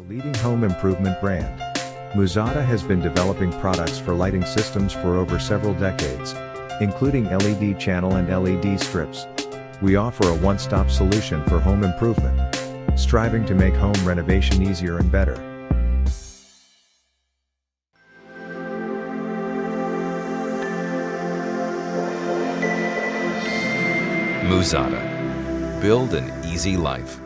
Leading home improvement brand, Muzata has been developing products for lighting systems for over several decades, including LED channel and LED strips. We offer a one-stop solution for home improvement, striving to make home renovation easier and better. Muzata. Build an easy life.